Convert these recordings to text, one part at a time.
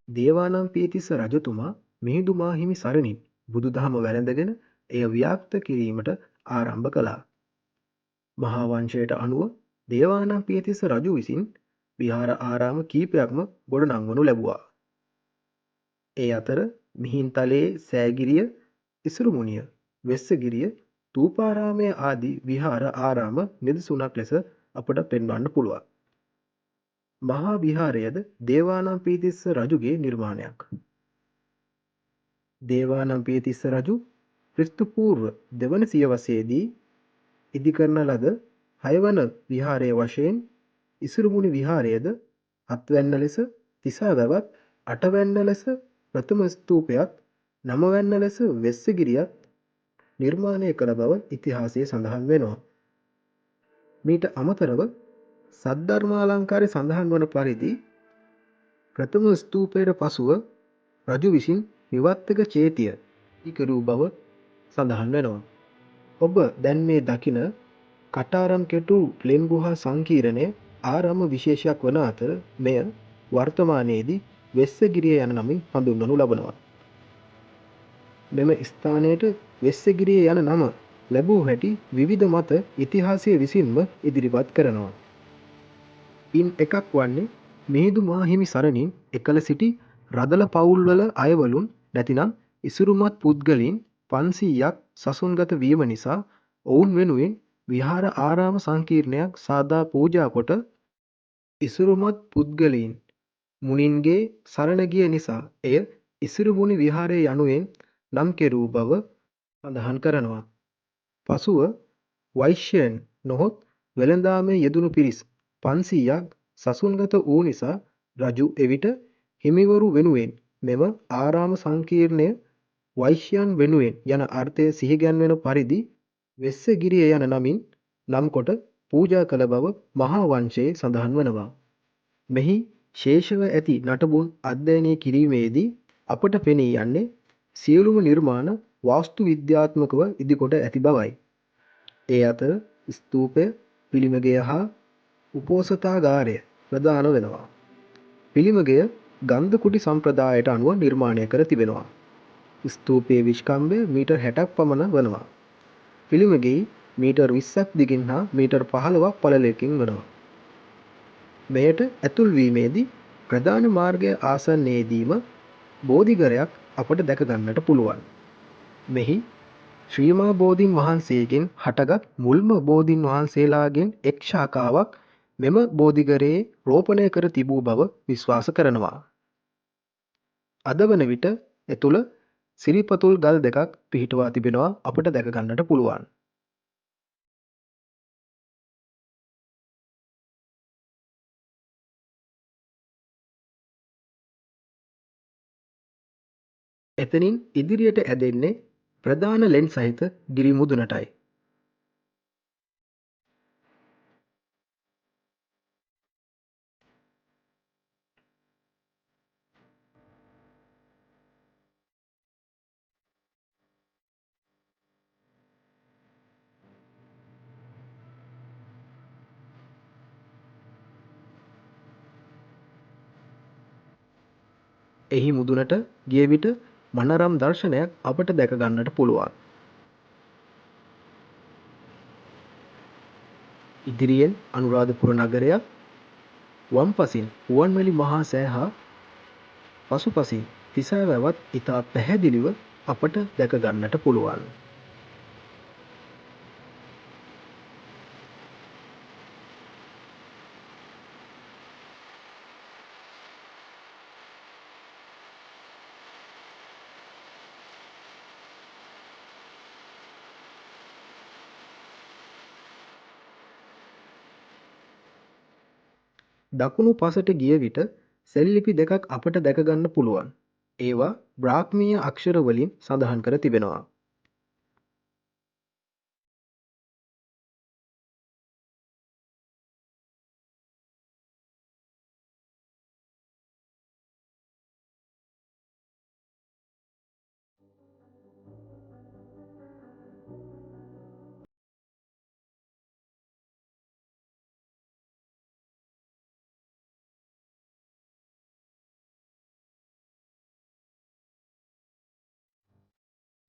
දේවානම්පියතිස්ස රජතුමා මිහිඳු මාහිමි සරණින් බුදුදහම වැළඳගෙන එය ව්‍යාප්ත කිරීමට ආරම්භ කළා. මහා වංශයට අනුව දේවානම්පියතිස්ස රජු විසින් විහාර ආරාම කීපයක්ම ගොඩනංවනු ලැබුවා. ඒ අතර මිහින්තලේ සෑගිරිය, ඉසුරුමුණිය, වෙස්සගිරිය, ථූපාරාමය ආදී විහාර ආරාම නිදසුනක් ලෙස අපට පෙන්වන්න පුළුවන්. මහා විහාරයද දේවානම්පියතිස්ස රජුගේ නිර්මාණයක්. දේවානම්පියතිස්ස රජු ක්‍රිස්තු පූර්ව දෙවන සියවසේදී ඉදිකරන ලද හයවන විහාරය වශයෙන් ඉසුරුමුණි විහාරයද හත්වැන්න ලෙස, තිසාවැවත් අටවැන්න ලෙස ප්‍රථම ස්තූපයත්, නවවැන්න ලෙස වෙස්සගිරියත් නිර්මාණය කළ බව ඉතිහාසයේ සඳහන් වෙනවා. මීට අමතරව සද්ධර්මාලංකාරයේ සඳහන් වන පරිදි ප්‍රථම ස්තූපයට පසුව රජු විසින් විවත්තක චේතිය ඉදිකරූ බව සඳහන් වෙනවා. ඔබ දැන් මේ දකින කටාරම් කෙටු ලෙන් ගුහා සංකීර්ණය ආරාම විශේෂයක් වන අතර මෙය වර්තමානයේදී වෙස්සගිරිය යන නමින් හඳුන්වනු ලබනවා. මෙම ස්ථානයට වෙස්සගිරිය යන නම ලැබූ හැටි විවිධ මත ඉතිහාසය විසින්ම ඉදිරිපත් කරනවා. ඉන් එකක් වන්නේ මිහිඳු මාහිමි සරණින් එකල සිටි රදළ පවුල්වල අයවලුන් නැතිනම් ඉසුරුමත් පුද්ගලයින් 500ක් සසුන්ගත වීම නිසා ඔවුන් වෙනුවෙන් විහාර ආරාම සංකීර්ණයක් සාදා පූජා කොට ඉසුරුමත් පුද්ගලයින් මුනින්ගේ සරණ ගිය නිසා එය ඉසුරුමුණි විහාරය යනුවෙන් නම් කෙරූ බව සඳහන් කරනවා. පසුව වෛශ්‍යයන් නොහොත් වෙළඳාමේ යෙදුණු පිරිස් 500ක් සසුන්ගත වූ නිසා රජු එවිට හිමිවරු වෙනුවෙන් මෙම ආරාම සංකීර්ණය වෛශ්‍යයන් වෙනුවෙන් යන අර්ථය සිහිගැන්වෙන පරිදි වෙස්සගිරිය යන නමින් නම් කොට පූජා කළ බව මහා වංශයේ සඳහන් වනවා. මෙහි ශේෂව ඇති නටබුන් අධ්‍යයනය කිරීමේදී අපට පෙනී යන්නේ සියලුම නිර්මාණ වාස්තු විද්‍යාත්මකව ඉදිකොට ඇති බවයි. ඒ අතර ස්තූපය, පිළිමගය හා උපෝසථාගාරය ප්‍රධාන වෙනවා. පිළිමගය ගන්ධ කුටි සම්ප්‍රදායට අනුව නිර්මාණය කර තිබෙනවා. ස්තූපයේ විෂ්කම්භය මීටර් 60ක් පමණ වනවා. පිළිමගෙයි මීටර් 20ක් දිගින් හා මීටර් 15ක් පළලයකින් වනවා. මෙයට ඇතුල් වීමේදී ප්‍රධාන මාර්ගය ආසන්නයේදීම බෝධිඝරයක් අපට දැක ගන්නට පුළුවන්. මෙහි ශ්‍රීමා බෝධීන් වහන්සේගෙන් හටගත් මුල්ම බෝධීන් වහන්සේලාගෙන් එක් ශාඛාවක් මෙම බෝධිඝරයේ රෝපණය කර තිබූ බව විශ්වාස කරනවා. අද වන විට එතුළ සිරිපතුල් ගල් දෙකක් පිහිටුවා තිබෙනවා අපට දැක ගන්නට පුළුවන්. එතනින් ඉදිරියට ඇදෙන්නේ ප්‍රධාන ලෙන් සහිත ගිරි මුදුනටයි. එහි මුදුනට ගිය විට මනරම් දර්ශනයක් අපට දැක ගන්නට පුළුවන්. ඉදිරියෙන් අනුරාධපුර නගරයක්, වම්පසින් රුවන්වැලි මහා සෑ හා පසුපසින් තිසා වැවත් ඉතා පැහැදිලිව අපට දැක ගන්නට පුළුවන්. දකුණු පසට ගිය විට සෙල්ලිපි දෙකක් අපට දැක ගන්න පුළුවන්. ඒවා බ්‍රාහ්මීය අක්ෂර වලින් සඳහන් කර තිබෙනවා.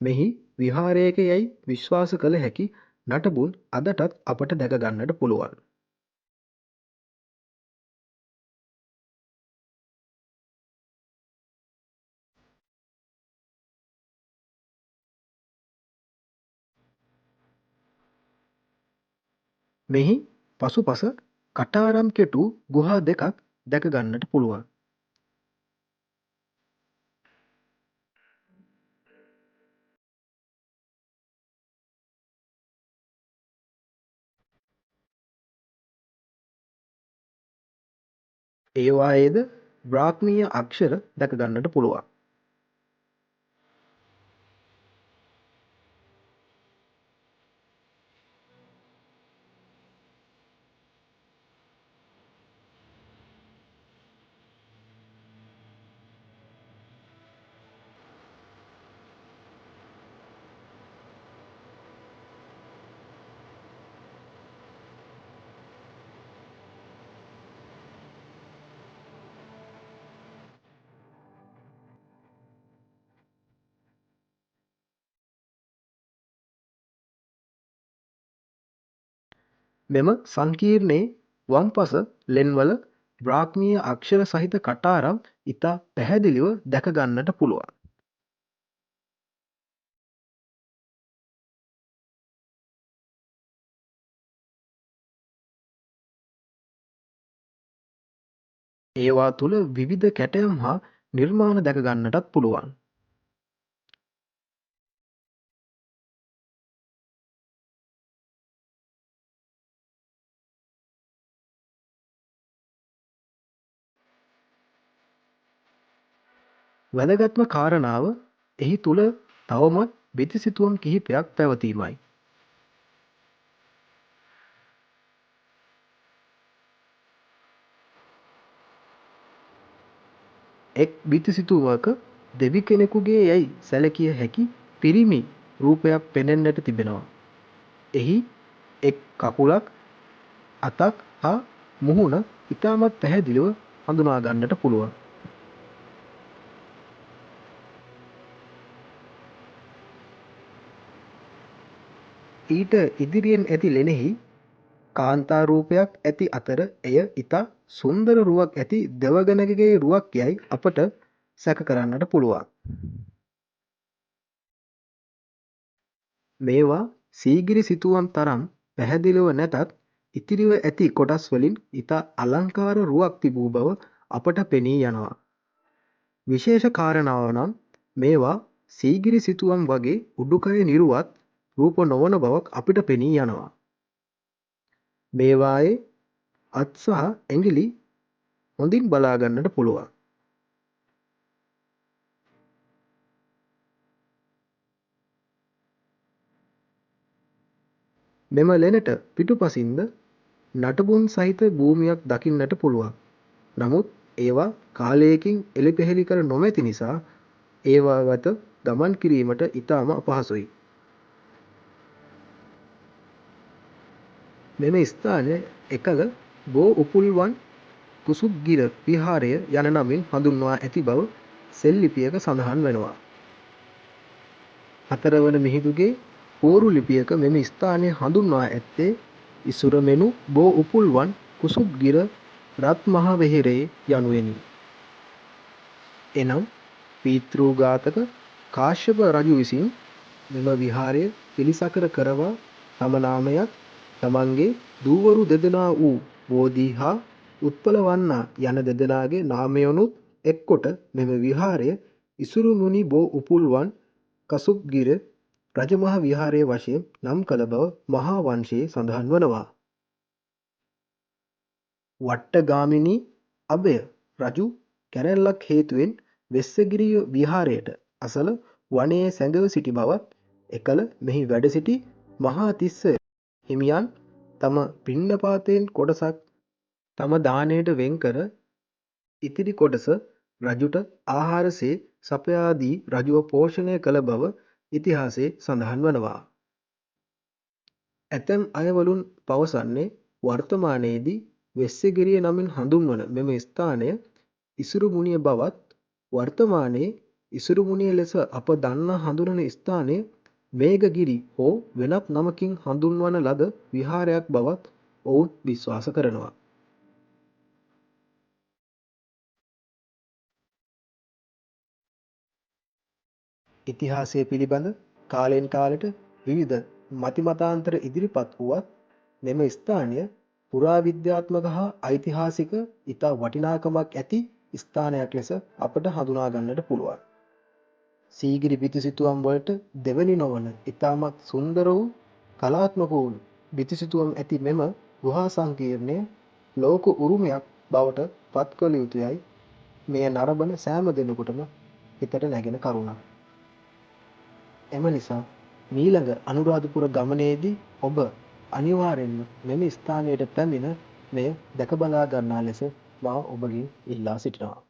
මෙහි විහාරයක යැයි විශ්වාස කළ හැකි නටබුන් අදටත් අපට දැක ගන්නට පුළුවන්. මෙහි පසුපස කටාරම් කෙටු ගුහා දෙකක් දැක ගන්නට පුළුවන්. ඒවායේද බ්‍රාහ්මීය අක්ෂර දැක ගන්නට පුළුවන්. මෙම සංකීර්ණයේ වම්පස ලෙන්වල බ්‍රාහ්මීය අක්ෂර සහිත කටාරම් ඉතා පැහැදිලිව දැක ගන්නට පුළුවන්. ඒවා තුළ විවිධ කැටයම් හා නිර්මාණ දැක ගන්නටත් පුළුවන්. වැදගත්ම කාරණාව එහි තුළ තවමත් බිතුසිතුවම් කිහිපයක් පැවතීමයි. එක් බිතුසිතුවමක දෙවි කෙනෙකුගේ යැයි සැලකිය හැකි පිරිමි රූපයක් පෙනෙන්නට තිබෙනවා. එහි එක් කකුලක්, අතක් හා මුහුණ ඉතාමත් පැහැදිලිව හඳුනා ගන්නට පුළුවන්. ඊට ඉදිරියෙන් ඇති ලෙනෙහි කාන්තා රූපයක් ඇති අතර එය ඉතා සුන්දර රුවක් ඇති දෙවඟනකගේ රුවක් යැයි අපට සැක කරන්නට පුළුවන්. මේවා සීගිරි සිතුවම් තරම් පැහැදිලිව නැතත් ඉතිරිව ඇති කොටස් වලින් ඉතා අලංකාර රුවක් තිබූ බව අපට පෙනී යනවා. විශේෂ කාරණාව නම් මේවා සීගිරි සිතුවම් වගේ උඩුකය නිරුවත් රූප නොවන බවක් අපිට පෙනී යනවා. මේවායේ අත් සහ ඇඟිලි හොඳින් බලා ගන්නට පුළුවන්. මෙම ලෙනට පිටුපසින්ද නටබුන් සහිත භූමියක් දකින්නට පුළුවන්. නමුත් ඒවා කාලයකින් එළිපෙහෙළි කර නොමැති නිසා ඒවා වෙත ගමන් කිරීමට ඉතාම අපහසුයි. මෙම ස්ථානය එකල බෝ උපුල්වන් කුසුබ්ගිර විහාරය යන නමින් හඳුන්වා ඇති බව සෙල් ලිපියක සඳහන් වෙනවා. හතරවන මිහිඳුගේ පෝරු ලිපියක මෙම ස්ථානය හඳුන්වා ඇත්තේ ඉසුරමෙනු බෝ උපුල්වන් කුසුබ්ගිර රත්මහාවෙහෙරේ යනුවෙනි. එනම් පීතෘඝාතක කාශ්‍යප රජු විසින් මෙම විහාරය පිළිසකර කරවා තම නාමයත් තමන්ගේ දූවරු දෙදෙනා වූ බෝධි හා උත්පලවන්නා යන දෙදෙනාගේ නාමයනුත් එක්කොට මෙම විහාරය ඉසුරුමුණි බෝ උපුල්වන් කසුප්ගිර රජමහා විහාරය වශයෙන් නම් කළ බව මහා වංශයේ සඳහන් වනවා. වට්ටගාමිනී අභය රජු කැරැල්ලක් හේතුවෙන් වෙස්සගිරිය විහාරයට අසල වනයේ සැඟව සිටි බවත් එකල මෙහි වැඩ සිටි මහාතිස්ස හිමියන් තම පිණ්ඩපාතයෙන් කොටසක් තම දානයට වෙන්කර ඉතිරි කොටස රජුට ආහාරසේ සපයා දී රජුව පෝෂණය කළ බව ඉතිහාසයේ සඳහන් වනවා. ඇතැම් අයවලුන් පවසන්නේ වර්තමානයේදී වෙස්සගිරිය නමින් හඳුන්වන මෙම ස්ථානය ඉසුරුමුණිය බවත් වර්තමානයේ ඉසුරුමුණිය ලෙස අප දන්නා හඳුනන ස්ථානය මේඝගිරි හෝ වෙනත් නමකින් හඳුන්වන ලද විහාරයක් බවත් ඔවුන් විශ්වාස කරනවා. ඉතිහාසය පිළිබඳ කාලෙන් කාලෙට විවිධ මතිමතාන්තර ඉදිරිපත් වුවත් මෙම ස්ථානය පුරාවිද්‍යාත්මක හා ඓතිහාසික ඉතා වටිනාකමක් ඇති ස්ථානයක් ලෙස අපට හඳුනා ගන්නට පුළුවන්. සීගිරි බිතුසිතුවම් වලට දෙවැනි නොවන ඉතාමත් සුන්දර වූ කලාත්මක වූ බිතුසිතුවම් ඇති මෙම ගුහා සංකීර්ණය ලෝක උරුමයක් බවට පත් කළ යුතුයයි මෙය නරඹන සෑම දෙනෙකුටම හිතට නැගෙන කරුණක්. එම නිසා මීළඟ අනුරාධපුර ගමනේදී ඔබ අනිවාර්යෙන්ම මෙම ස්ථානයට පැමිණ මෙය දැක බලා ගන්නා ලෙස මා ඔබගෙන් ඉල්ලා සිටිනවා.